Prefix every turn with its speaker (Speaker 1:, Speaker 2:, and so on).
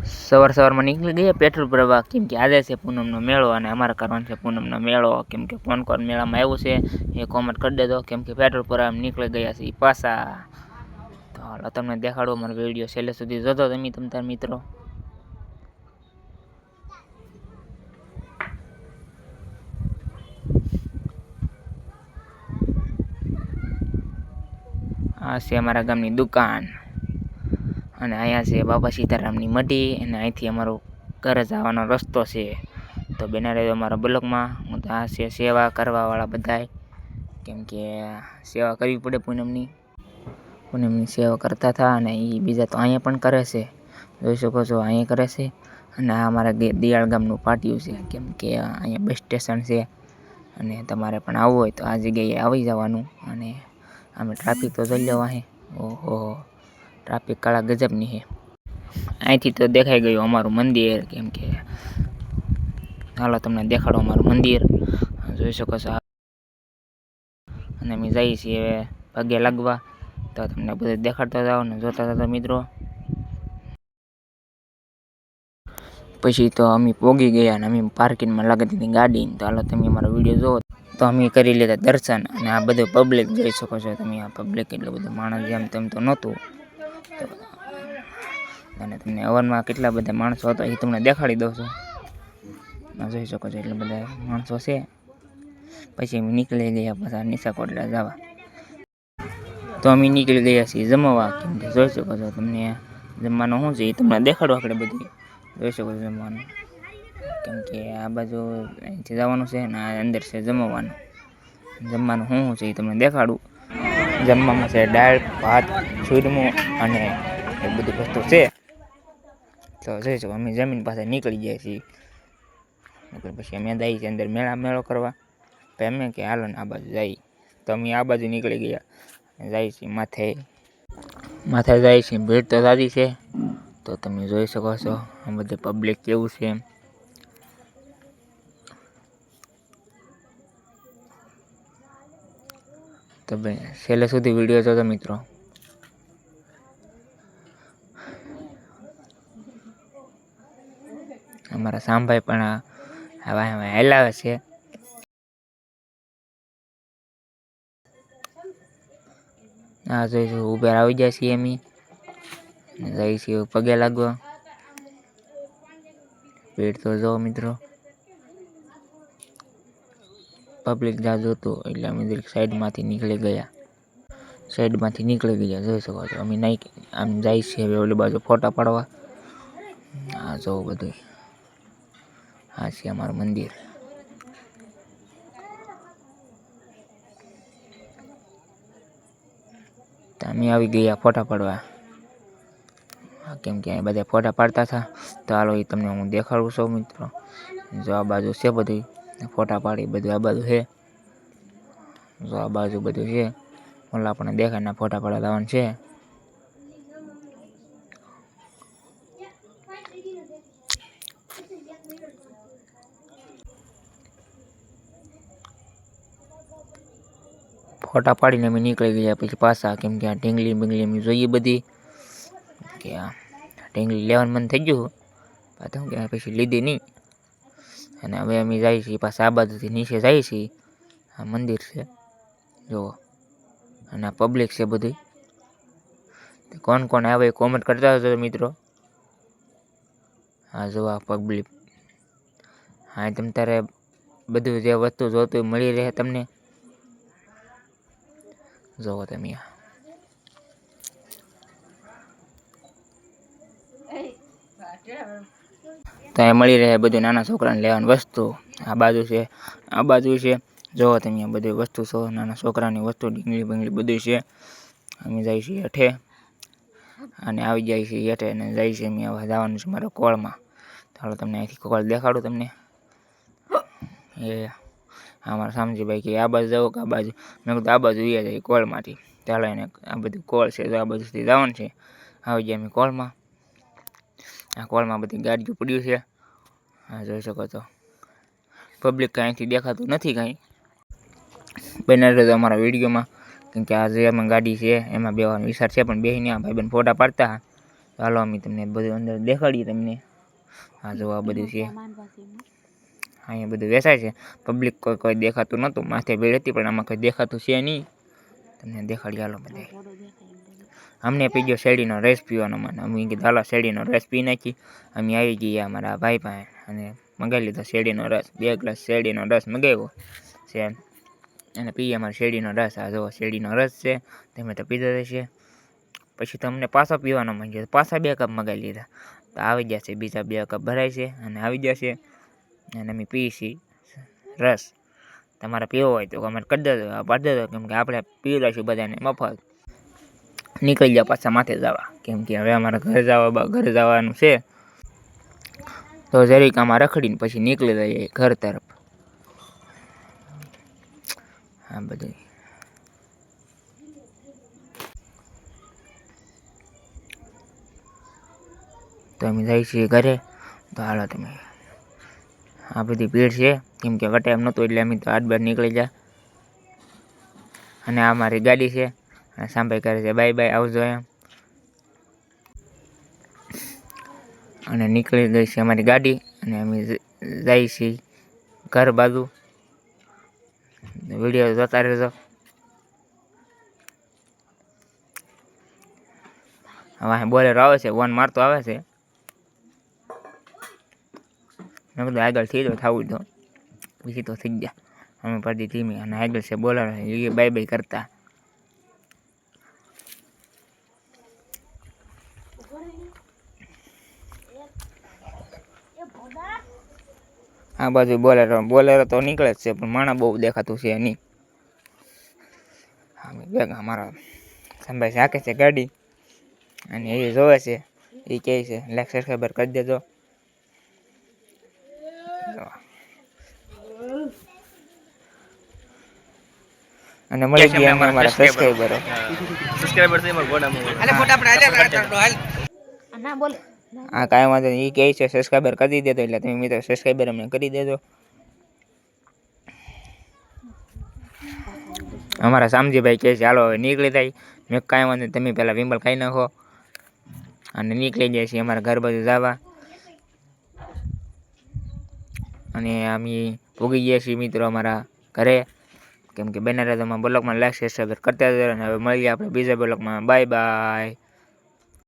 Speaker 1: સવારમાં નીકળી ગયા પેટ્રોલ ભરવા, કેમ કે આજે છે પૂનમનો મેળો અને અમારે કરવાનો છે પૂનમનો મેળો. કેમ કે કોણ મેળામાં આવ્યું છે એ કોમેન્ટ કરી દેજો. કેમ કે પેટ્રોલ ભરવા નીકળી ગયા છે પાછા. તો હાલો તમને દેખાડો મારો વિડીયો છેલ્લે સુધી જોતો તમે તમારા મિત્રો. આ છે અમારા ગામની દુકાન અને અહીંયા છે બાબા સીતારામની મઢી અને અહીંથી અમારો ઘરે જવાનો રસ્તો છે. તો બના રહેજો અમારા બ્લોગમાં. હું તો આ છે સેવા કરવાવાળા બધાય, કેમ કે સેવા કરવી પડે પૂનમની સેવા કરતા હતા. અને એ બીજા તો અહીંયા પણ કરે છે, જોઈ શકો છો અહીંયા કરે છે. અને આ અમારા દિયાળ ગામનું પાટિયું છે, કેમ કે અહીંયા બસ સ્ટેશન છે અને તમારે પણ આવવું હોય તો આ જગ્યાએ આવી જવાનું. અને અમે ટ્રાફિક તો જોઈ લેવા હે, ઓહો ટ્રાફિક કાળા ગજબની છે. અહીંથી તો દેખાઈ ગયું અમારું મંદિર, કેમ કે હાલો તમને દેખાડો અમારું મંદિર, જોઈ શકો છો. અને અમે જઈએ છીએ હવે પગે લાગવા, તો તમને બધું દેખાડતા જાઓ ને જોતા હતા મિત્રો. પછી તો અમે પોગી ગયા અને અમે પાર્કિંગમાં લગાવી દીધી ગાડી. તો હાલો તમે અમારો વિડીયો જુઓ. તો અમે કરી લીધા દર્શન અને આ બધું પબ્લિક જોઈ શકો છો તમે. આ પબ્લિક એટલું બધું માણસ જેમ તેમ તો નહોતું, અને તમને અવરમાં કેટલા બધા માણસો હતા એ તમને દેખાડી દઉં છું. જોઈ શકો છો એટલા બધા માણસો છે. પછી અમે નીકળી ગયા પાછા નિશાકોટડા જવા. તો અમે નીકળી ગયા છીએ જમવા, કેમ કે જોઈ શકો છો તમને જમવાનું શું છે એ તમને દેખાડો. આપણે બધું જોઈ શકો છો જમવાનું, કેમ કે આ બાજુ અહીંથી જવાનું છે ને આ અંદર છે જમવાનું. જમવાનું શું છે એ તમને દેખાડું. જમવામાં છે દાળ ભાત ચૂરમું અને એ બધી વસ્તુ છે. તો જોઈ શકો અમે જમીન પાસે નીકળી જાય છીએ. પછી અમે જઈએ છીએ અંદર મેળો કરવા. તો એમ કે હાલો ને આ બાજુ જઈએ. તો અમે આ બાજુ નીકળી ગયા, જાય છીએ માથે જાય છે. ભીડ તો સારી છે, તો તમે જોઈ શકો છો આ બધું પબ્લિક કેવું છે એમ. તો ભાઈ છેલ્લે સુધી વિડીયો જોજો મિત્રો. અમારા સામભાઈ પણ હવે હેલાવે છે. આ જોઈશું ઉપર આવી જાય છીએ અમે, જઈએ છીએ પગે લાગવા. ભીડ તો જો મિત્રો, પબ્લિક જાજુ હતું એટલે અમે સાઈડમાંથી નીકળી ગયા. જોઈ શકો છો અમે નહીં આમ જાય છીએ હવે ઓલી બાજુ ફોટા પાડવા. આ જો બધું આ છે અમારું મંદિર. અમે આવી ગયા ફોટા પાડવા, કેમ કે બધા ફોટા પાડતા હતા. તો હાલો એ તમને હું દેખાડું છું મિત્રો. જો આ બાજુ છે બધું ફોટા પાડી, બધું આ બાજુ છે. જો આ બાજુ બધું છે, ઓલા આપણને દેખાય ના ફોટા પાડવા લાવવાનું છે. ફોટા પાડીને અમે નીકળી ગયા પછી પાછા, કેમ કે આ ઢીંગલી બીંગલી અમે જોઈએ બધી, કે આ ઢીંગલી લેવાનું મન થઈ ગયું પાછું, કે પછી લીધી નહીં. અને હવે અમે જઈએ છીએ પાછા આ બાજુથી નીચે જઈએ છીએ. આ મંદિર છે જુઓ, અને આ પબ્લિક છે બધી. કોણ આવે કોમેન્ટ કરતા હશો મિત્રો. હા જો આ પબ્લિક, હા તમ તારે બધું જે વસ્તુ જોતું મળી રહે તમને. જોવો તમે તો એ મળી રહે બધું નાના છોકરાને લેવાની વસ્તુ. આ બાજુ છે જોવો તમે આ બધી વસ્તુ છો, નાના છોકરાની વસ્તુ ડીંગલી બંગલી બધું છે. અમે જઈએ છીએ હેઠે અને આવી જાય છે હેઠે અને જાય છે અમે હવે જવાનું છે મારા કોળમાં. ચાલો તમને અહીંથી કોળ દેખાડું તમને. એ અમારા સામજીભાઈ કે આ બાજુ જાઓ કે આ બાજુ. મેં કીધું આ બાજુ ઉયા જાય કોળમાંથી. ચાલો એને આ બધું કોળ છે તો આ બાજુથી જવાનું છે. આવી જાય અમે કોળમાં. આ કોળમાં બધી ગાડીઓ પડ્યું છે. હા જોઈ શકો છો. પબ્લિક કાંઈથી દેખાતું નથી કાંઈ. બને રહેજો અમારા વિડીયોમાં, કેમ કે આ જે એમાં ગાડી છે એમાં બેવાનો વિચાર છે, પણ બેસીને આ ભાઈબંધ ફોટા પાડતા. હાલો અમે તમને બધું અંદર દેખાડીએ તમને. હા જો આ બધું છે, અહીંયા બધું વેચાય છે. પબ્લિક કોઈ દેખાતું નહોતું, માથે ભીડ હતી, પણ આમાં કોઈ દેખાતું છે નહીં. તમને દેખાડી હાલો બધા. અમને પી ગયો શેરડીનો રસ પીવાનો મન. અમે કીધું હાલો શેરડીનો રસ પી નાખી. અમે આવી ગયા અમારા ભાઈ પાસે અને મંગાવી લીધો શેરડીનો રસ. 2 ગ્લાસ શેરડીનો રસ મંગાવ્યો છે અને પીએ અમારે શેરડીનો રસ. આ જો શેરડીનો રસ છે, તમે તો પીધો છે. પછી તો અમને પાછો પીવાનો મન ગયો, પાછા 2 કપ મંગાવી લીધા. તો આવી ગયા છે બીજા 2 કપ ભરાય છે અને આવી ગયા છે અને અમે પીએ છીએ રસ. તમારે પીવો હોય તો કમેન્ટ કરી દેજો, પાડી દેજો, કેમ કે આપણે પી લઈશું બધાને મફત. નીકળી ગયા પાછા માથે જવા, કેમ કે હવે અમારે ઘરે જવાનું છે. તો જરીક આમાં રખડીને પછી નીકળી જઈએ ઘર તરફ. હા બધું તો અમે જઈએ છીએ ઘરે. તો હાલો તમે. આ બધી ભીડ છે, કેમ કે વટે એમ નહોતું એટલે અમે તો આડ બાર નીકળી ગયા. અને આ મારી ગાડી છે અને સાંભળી કરે છે બાય બાય, આવજો એમ. અને નીકળી ગઈ છે અમારી ગાડી અને અમે જઈએ છીએ ઘર બાજુ. વિડીયો જોતા રહેજો. હવે બોલેરો આવે છે, વન મારતો આવે છે. મેં કીધું આગળ થઈ જાવ, થવું તો પછી તો થઈ ગયા. અમે પડી ધીમી અને આગળ છે બોલેરો, એ બાય બાય કરતા. આ બાજુ બોલેરો તો નીકળે જ છે, પણ માણા બહુ દેખાતું છે નહીં. હા ભેગા અમારા સંભાઈ હાકે છે ગાડી અને એ જોવે છે. એ કહે છે લાઈક સબસ્ક્રાઈબર કરી દેજો. અને મળી ગયા અમે અમારા સબસ્ક્રાઈબરો. હા કાંઈ વાંધો નહીં, એ કહે છે સબસ્ક્રાઈબર કરી દેજો, એટલે તમે મિત્રો સબસ્ક્રાઈબર અમને કરી દેજો. અમારા શામજીભાઈ કહે છે હાલો હવે નીકળી જાય. મેં કાંઈ વાંધો નહીં, તમે પહેલાં વિમલ ખાઈ નાખો અને નીકળી જાય છે અમારા ઘર બાજુ જવા. અને અમે ભોગી ગયા છીએ મિત્રો અમારા ઘરે, કેમ કે બનારા બ્લોગમાં લાઈક સબસ્ક્રાઈબર કરતા જ. અને હવે મળીએ આપણે બીજા બ્લોગમાં. Bye bye.